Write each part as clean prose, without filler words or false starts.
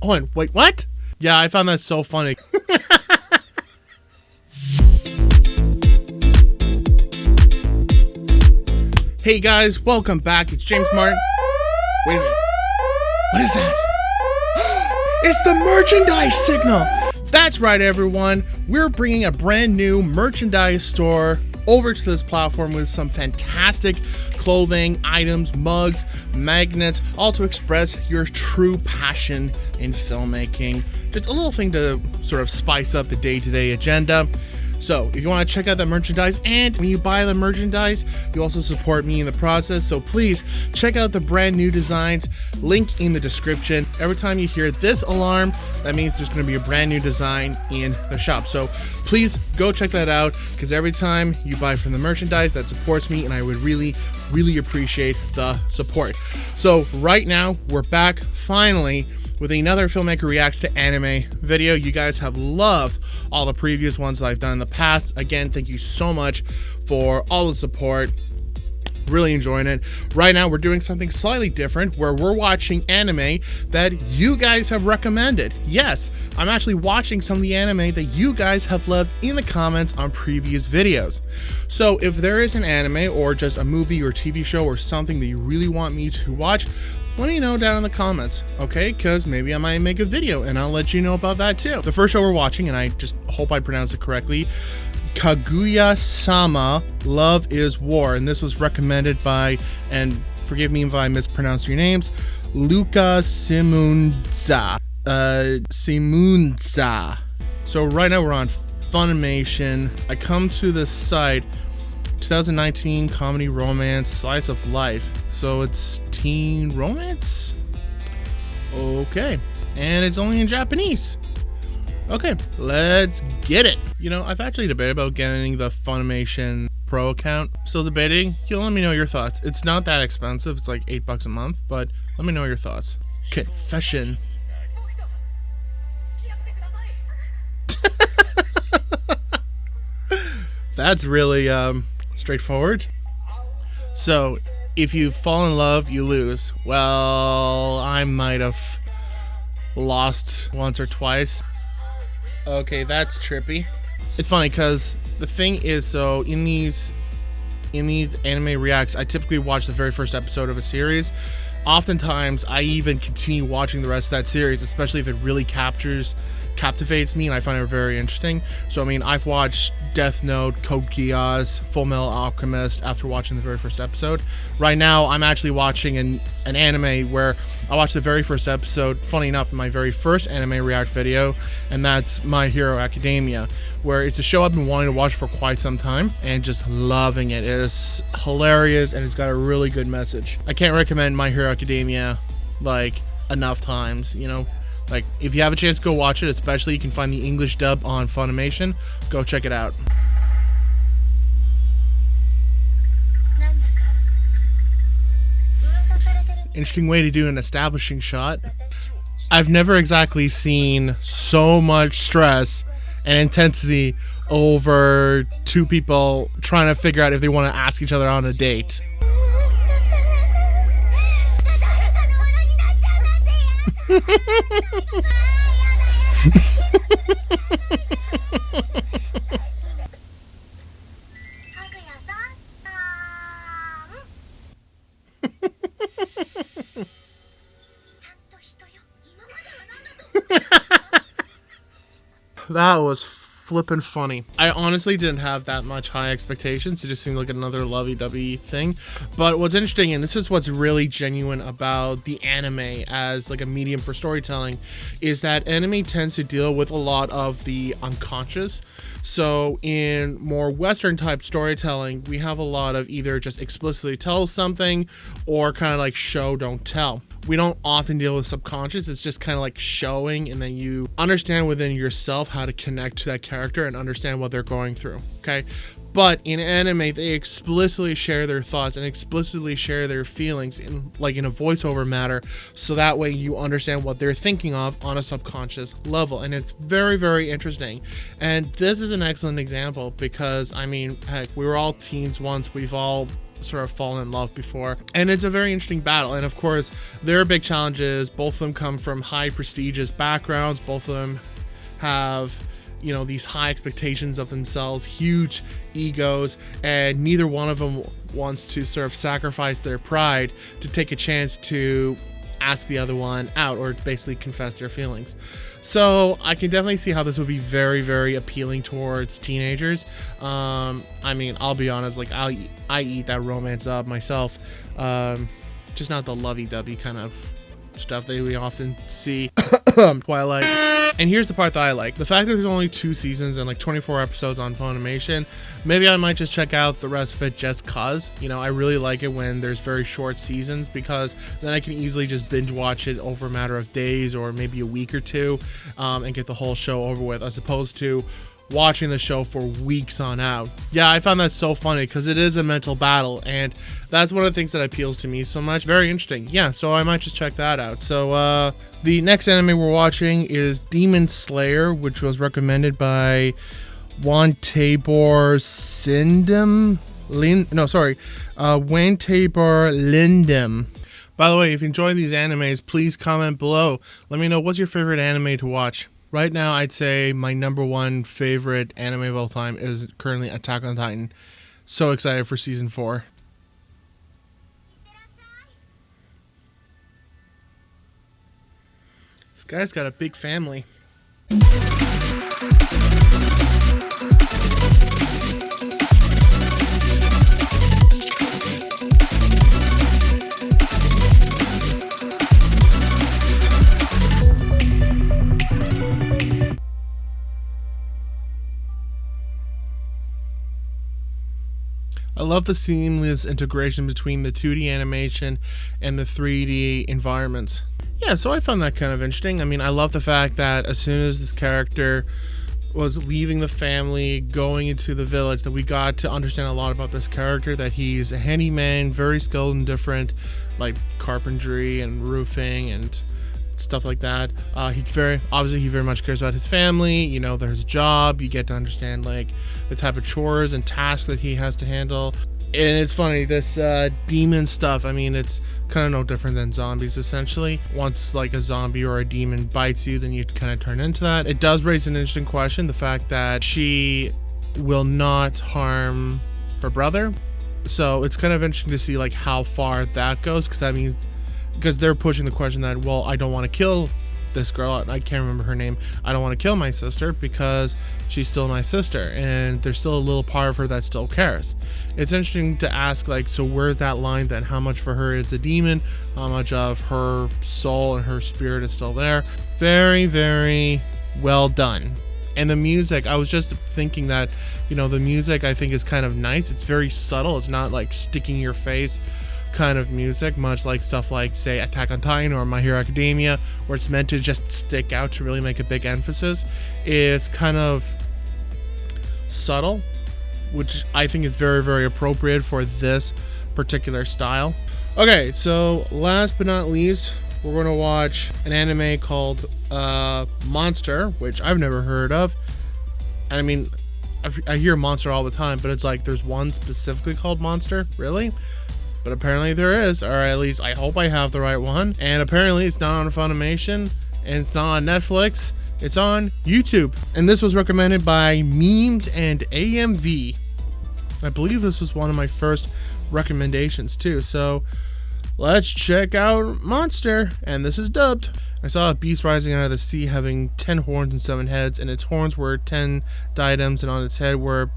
Oh, and wait, what? Yeah, I found that so funny. Hey guys, welcome back. It's James Martin. Wait a minute. What is that? It's the merchandise signal. That's right, everyone. We're bringing a brand new merchandise store over to this platform with some fantastic clothing, items, mugs, magnets, all to express your true passion in filmmaking. Just a little thing to sort of spice up the day-to-day agenda. So if you want to check out that merchandise, and when you buy the merchandise, you also support me in the process. So please check out the brand new designs, link in the description. Every time you hear this alarm, that means there's going to be a brand new design in the shop. So please go check that out, because every time you buy from the merchandise, that supports me, and I would really appreciate the support. So right now we're back finally with another Filmmaker Reacts to Anime video. You guys have loved all the previous ones that I've done in the past. Again, thank you so much for all the support. Really enjoying it. Right now we're doing something slightly different, where we're watching anime that you guys have recommended. Yes, I'm actually watching some of the anime that you guys have loved in the comments on previous videos. So if there is an anime or just a movie or TV show or something that you really want me to watch, let me know down in the comments, okay? Because maybe I might make a video and I'll let you know about that too. The first show we're watching, and I just hope I pronounce it correctly, Kaguya-Sama Love is War, and this was recommended by, and forgive me if I mispronounce your names, Luca Simunza. So right now we're on Funimation. I come to this site, 2019 comedy romance slice of life. So it's teen romance? Okay. And it's only in Japanese. Okay, let's get it. You know, I've actually debated about getting the Funimation Pro account. Still debating. You'll let me know your thoughts. It's not that expensive. It's like $8 a month, but let me know your thoughts. Confession. That's really straightforward. So if you fall in love, you lose. Well, I might have lost once or twice. Okay, that's trippy. It's funny because the thing is, so in these anime reacts, I typically watch the very first episode of a series. Oftentimes I even continue watching the rest of that series, especially if it really captivates me and I find it very interesting. So I mean, I've watched Death Note, Code Geass, Full Metal Alchemist after watching the very first episode. Right now I'm actually watching an anime where I watched the very first episode, funny enough, in my very first anime react video, and that's My Hero Academia, where it's a show I've been wanting to watch for quite some time and just loving it. It is hilarious and it's got a really good message. I can't recommend My Hero Academia like enough times, you know. Like, if you have a chance to go watch it, especially you can find the English dub on Funimation, go check it out. Interesting way to do an establishing shot. I've never exactly seen so much stress and intensity over two people trying to figure out if they want to ask each other on a date. That was flippin' funny. I honestly didn't have that much high expectations. It just seemed like another lovey-dovey thing. But what's interesting, and this is what's really genuine about the anime as like a medium for storytelling, is that anime tends to deal with a lot of the unconscious. So in more Western type storytelling, we have a lot of either just explicitly tell something or kind of like show, don't tell. We don't often deal with subconscious. It's just kind of like showing, and then you understand within yourself how to connect to that character and understand what they're going through, okay? But in anime, they explicitly share their thoughts and explicitly share their feelings in a voiceover matter, so that way you understand what they're thinking of on a subconscious level. And it's very interesting. And this is an excellent example because, I mean, heck, we were all teens once. We've all sort of fallen in love before. And it's a very interesting battle. And of course, there are big challenges. Both of them come from high prestigious backgrounds. Both of them have, you know, these high expectations of themselves, huge egos, and neither one of them wants to sort of sacrifice their pride to take a chance to ask the other one out or basically confess their feelings. So I can definitely see how this would be very, very appealing towards teenagers. I mean, I'll be honest, like I eat that romance up myself, just not the lovey-dovey kind of stuff that we often see Twilight. And here's the part that I like: the fact that there's only 2 seasons and like 24 episodes on Funimation. Maybe I might just check out the rest of it just cause, you know, I really like it when there's very short seasons, because then I can easily just binge watch it over a matter of days or maybe a week or two, and get the whole show over with, as opposed to watching the show for weeks on out. Yeah, I found that so funny because it is a mental battle, and that's one of the things that appeals to me so much. Very interesting. Yeah, so I might just check that out. So the next anime we're watching is Demon Slayer, which was recommended by Juan Tabor Sindem. Juan Tabor Lindem. By the way, if you enjoy these animes, please comment below. Let me know what's your favorite anime to watch. Right now, I'd say my number 1 favorite anime of all time is currently Attack on Titan. So excited for season 4. This guy's got a big family. I love the seamless integration between the 2D animation and the 3D environments. Yeah, so I found that kind of interesting. I mean, I love the fact that as soon as this character was leaving the family, going into the village, that we got to understand a lot about this character, that he's a handyman, very skilled in different, like, carpentry and roofing and stuff like that. He very much cares about his family. You know, there's a job. You get to understand like the type of chores and tasks that he has to handle. And it's funny, this demon stuff, I mean, it's kind of no different than zombies essentially. Once like a zombie or a demon bites you, then you kind of turn into that. It does raise an interesting question, the fact that she will not harm her brother. So it's kind of interesting to see like how far that goes, because that means, because they're pushing the question that, well, I don't want to kill this girl, I can't remember her name, I don't want to kill my sister because she's still my sister, and there's still a little part of her that still cares. It's interesting to ask, like, so where's that line then? How much for her is a demon? How much of her soul and her spirit is still there? Very, very well done. And the music, I was just thinking that, you know, the music I think is kind of nice. It's very subtle. It's not like sticking in your face kind of music, much like stuff like, say, Attack on Titan or My Hero Academia, where it's meant to just stick out to really make a big emphasis. It's kind of subtle, which I think is very, very appropriate for this particular style. Okay, so last but not least, we're going to watch an anime called Monster, which I've never heard of. I mean, I hear Monster all the time, but it's like there's one specifically called Monster. Really? But apparently there is, or at least I hope I have the right one. And apparently it's not on Funimation, and it's not on Netflix, it's on YouTube. And this was recommended by Memes and AMV. I believe this was one of my first recommendations too. So let's check out Monster, and this is dubbed. I saw a beast rising out of the sea having 10 horns and 7 heads, and its horns were 10 diadems, and on its head were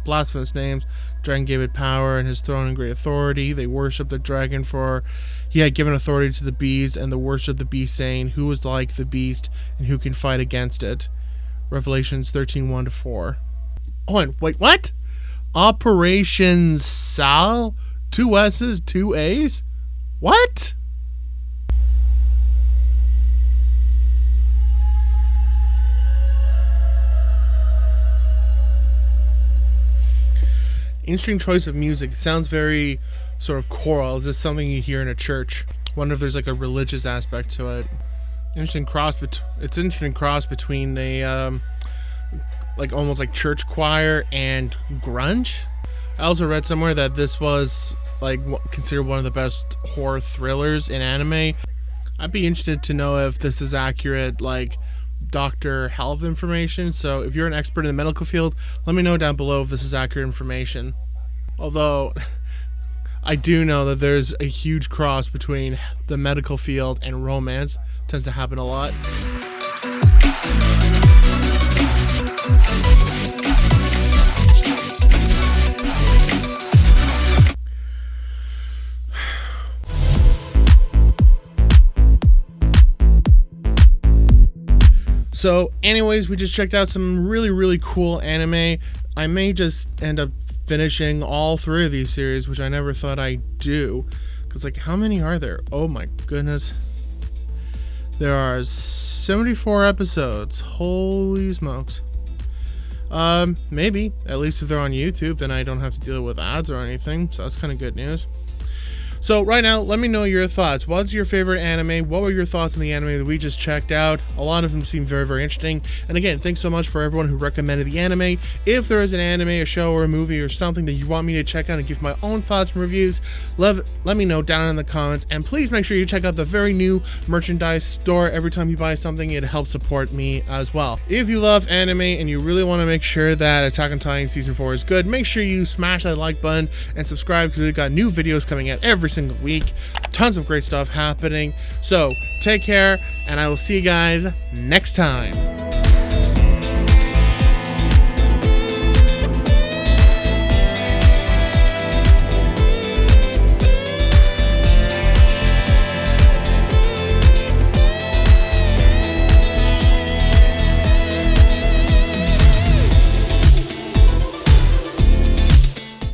blasphemous names. Dragon gave it power and his throne and great authority. They worshipped the dragon, for he had given authority to the beast, and the worship the beast, saying, who is like the beast and who can fight against it? Revelations 13:1-4. Oh, and wait, what? Operation Sal? 2 S's, 2 A's? What? Interesting choice of music. It sounds very sort of choral. Is this something you hear in a church? Wonder if there's like a religious aspect to it. Interesting cross. It's interesting cross between a like almost like church choir and grunge. I also read somewhere that this was like considered one of the best horror thrillers in anime. I'd be interested to know if this is accurate, like doctor health information. So if you're an expert in the medical field, let me know down below if this is accurate information. Although I do know that there's a huge cross between the medical field and romance. It tends to happen a lot. So anyways, we just checked out some really cool anime. I may just end up finishing all 3 of these series, which I never thought I'd do. Because like, how many are there? Oh my goodness. There are 74 episodes. Holy smokes. Maybe. At least if they're on YouTube, then I don't have to deal with ads or anything. So that's kind of good news. So right now, let me know your thoughts. What's your favorite anime? What were your thoughts on the anime that we just checked out? A lot of them seem very interesting. And again, thanks so much for everyone who recommended the anime. If there is an anime, a show, or a movie, or something that you want me to check out and give my own thoughts and reviews, let me know down in the comments. And please make sure you check out the very new merchandise store. Every time you buy something, it helps support me as well. If you love anime and you really want to make sure that Attack on Titan Season 4 is good, make sure you smash that like button and subscribe, because we've got new videos coming out every single week. Tons of great stuff happening. So take care, and I will see you guys next time.